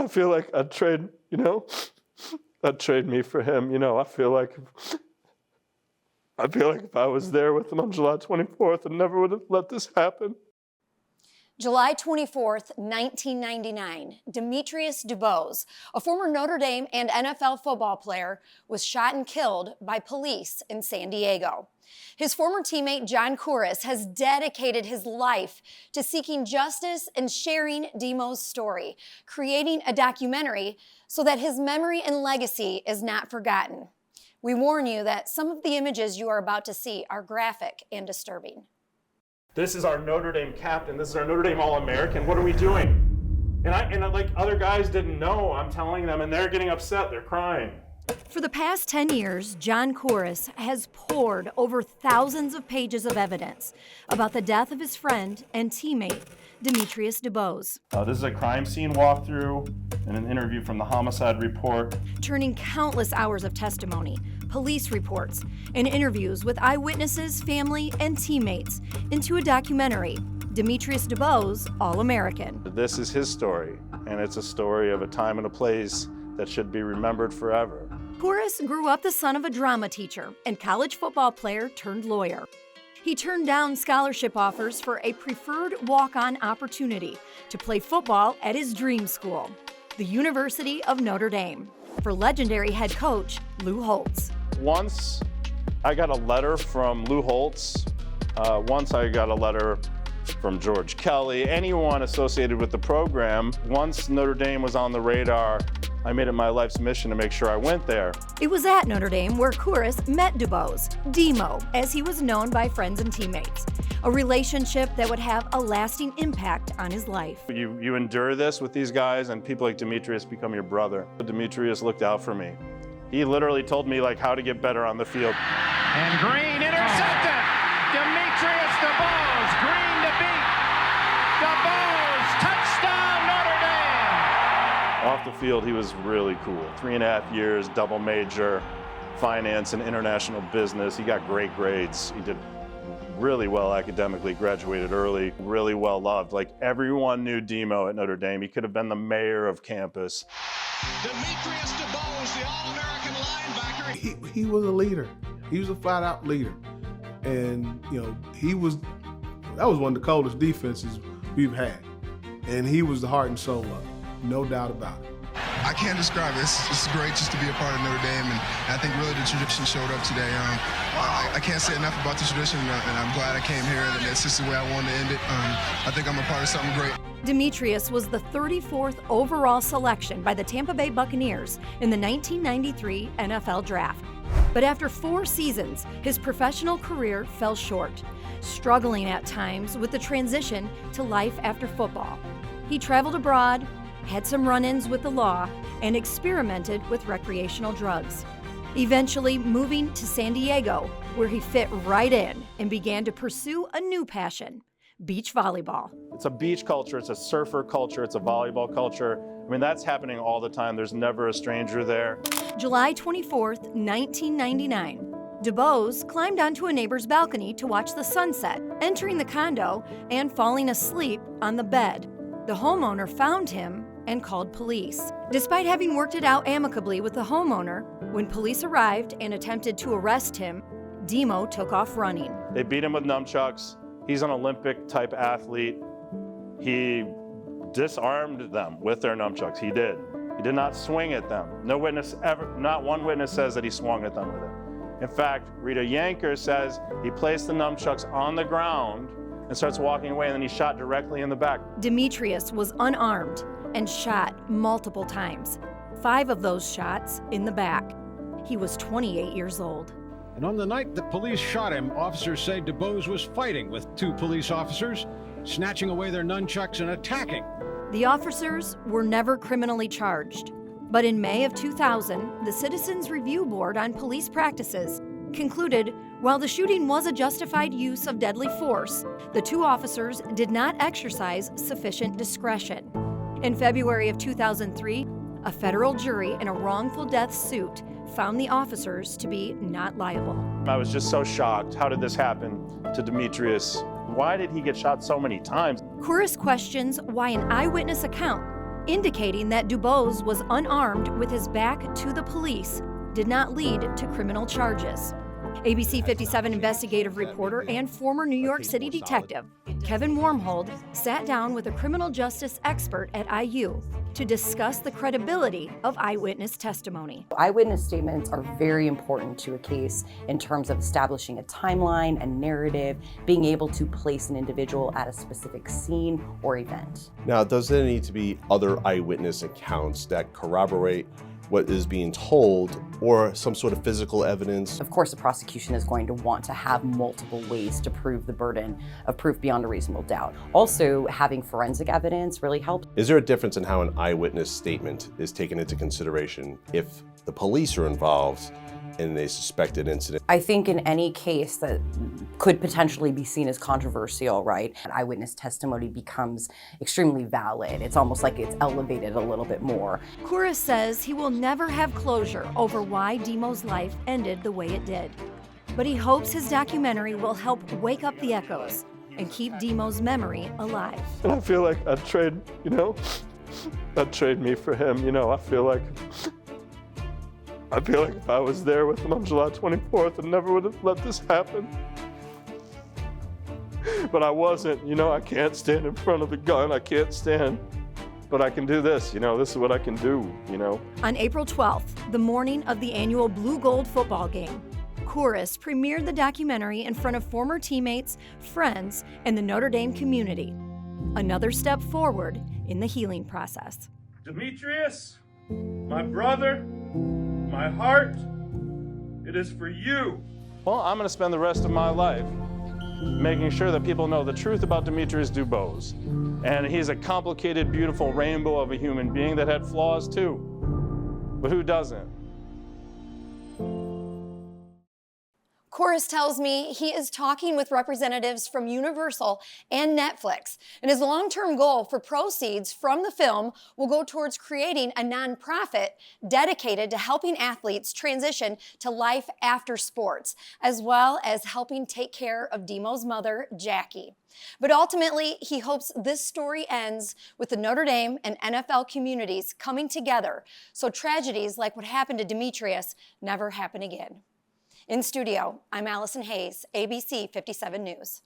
I feel like I'd trade me for him. I feel like if I was there with him on July 24th, I never would have let this happen. July 24th, 1999, Demetrius DuBose, a former Notre Dame and NFL football player, was shot and killed by police in San Diego. His former teammate, John Kouros, has dedicated his life to seeking justice and sharing Demo's story, creating a documentary so that his memory and legacy is not forgotten. We warn you that some of the images you are about to see are graphic and disturbing. This is our Notre Dame captain. This is our Notre Dame All-American. What are we doing? And like other guys didn't know. I'm telling them, and they're getting upset. They're crying. For the past 10 years, John Kouros has poured over thousands of pages of evidence about the death of his friend and teammate, Demetrius DuBose. This is a crime scene walkthrough and an interview from the homicide report. Turning countless hours of testimony, police reports, and interviews with eyewitnesses, family, and teammates into a documentary, Demetrius DuBose, All-American. This is his story, and it's a story of a time and a place that should be remembered forever. Kouros grew up the son of a drama teacher and college football player turned lawyer. He turned down scholarship offers for a preferred walk-on opportunity to play football at his dream school, the University of Notre Dame, for legendary head coach Lou Holtz. Once I got a letter from Lou Holtz, once I got a letter from George Kelly, anyone associated with the program. Once Notre Dame was on the radar, I made it my life's mission to make sure I went there. It was at Notre Dame where Kouros met DuBose, Demo, as he was known by friends and teammates, a relationship that would have a lasting impact on his life. You endure this with these guys, and people like Demetrius become your brother. Demetrius looked out for me. He literally told me how to get better on the field. And Green intercepted. Demetrius DuBose, Green to beat. DuBose, touchdown Notre Dame. Off the field, he was really cool. 3.5 years, double major, finance and international business. He got great grades. He did really well academically, graduated early, really well loved. Everyone knew Demo at Notre Dame. He could have been the mayor of campus. Demetrius DuBose, the All-American linebacker. He was a leader. He was a flat-out leader. And, that was one of the coldest defenses we've had. And he was the heart and soul of it, no doubt about it. I can't describe it. It's great just to be a part of Notre Dame, and I think really the tradition showed up today. I can't say enough about the tradition, and I'm glad I came here, and that's just the way I wanted to end it. I think I'm a part of something great. Demetrius was the 34th overall selection by the Tampa Bay Buccaneers in the 1993 NFL Draft. But after 4 seasons, his professional career fell short, struggling at times with the transition to life after football. He traveled abroad, had some run-ins with the law, and experimented with recreational drugs. Eventually moving to San Diego, where he fit right in and began to pursue a new passion, beach volleyball. It's a beach culture, it's a surfer culture, it's a volleyball culture. That's happening all the time. There's never a stranger there. July 24th, 1999. DuBose climbed onto a neighbor's balcony to watch the sunset, entering the condo and falling asleep on the bed. The homeowner found him and called police. Despite having worked it out amicably with the homeowner, when police arrived and attempted to arrest him, Demo took off running. They beat him with nunchucks. He's an Olympic-type athlete. He disarmed them with their nunchucks. He did. He did not swing at them. No witness ever, not one witness says that he swung at them with it. In fact, Rita Yanker says he placed the nunchucks on the ground and starts walking away, and then he shot directly in the back. Demetrius was unarmed and shot multiple times, 5 of those shots in the back. He was 28 years old. And on the night that police shot him, officers say DuBose was fighting with 2 police officers, snatching away their nunchucks and attacking. The officers were never criminally charged. But in May of 2000, the Citizens Review Board on Police Practices concluded while the shooting was a justified use of deadly force, the 2 officers did not exercise sufficient discretion. In February of 2003, a federal jury in a wrongful death suit found the officers to be not liable. I was just so shocked. How did this happen to Demetrius? Why did he get shot so many times? Kouros questions why an eyewitness account indicating that DuBose was unarmed with his back to the police did not lead to criminal charges. ABC57 investigative reporter and former New York City detective Kevin Warmhold sat down with a criminal justice expert at IU to discuss the credibility of eyewitness testimony. Eyewitness statements are very important to a case in terms of establishing a timeline, a narrative, being able to place an individual at a specific scene or event. Now, does there need to be other eyewitness accounts that corroborate what is being told, or some sort of physical evidence? Of course, the prosecution is going to want to have multiple ways to prove the burden of proof beyond a reasonable doubt. Also, having forensic evidence really helps. Is there a difference in how an eyewitness statement is taken into consideration if the police are involved in a suspected incident? I think in any case that could potentially be seen as controversial, right, eyewitness testimony becomes extremely valid. It's almost like it's elevated a little bit more. Kouros says he will never have closure over why Demo's life ended the way it did. But he hopes his documentary will help wake up the echoes and keep Demo's memory alive. And I feel like I'd trade me for him. I feel like if I was there with him on July 24th, I never would have let this happen. But I wasn't. I can't stand in front of the gun. I can't stand. But I can do this. This is what I can do. On April 12th, the morning of the annual Blue Gold football game, Kouros premiered the documentary in front of former teammates, friends, and the Notre Dame community. Another step forward in the healing process. Demetrius, my brother, my heart, it is for you. Well, I'm going to spend the rest of my life making sure that people know the truth about Demetrius DuBose. And he's a complicated, beautiful rainbow of a human being that had flaws too. But who doesn't? Kouros tells me he is talking with representatives from Universal and Netflix, and his long-term goal for proceeds from the film will go towards creating a nonprofit dedicated to helping athletes transition to life after sports, as well as helping take care of Demo's mother, Jackie. But ultimately, he hopes this story ends with the Notre Dame and NFL communities coming together so tragedies like what happened to Demetrius never happen again. In studio, I'm Allison Hayes, ABC 57 News.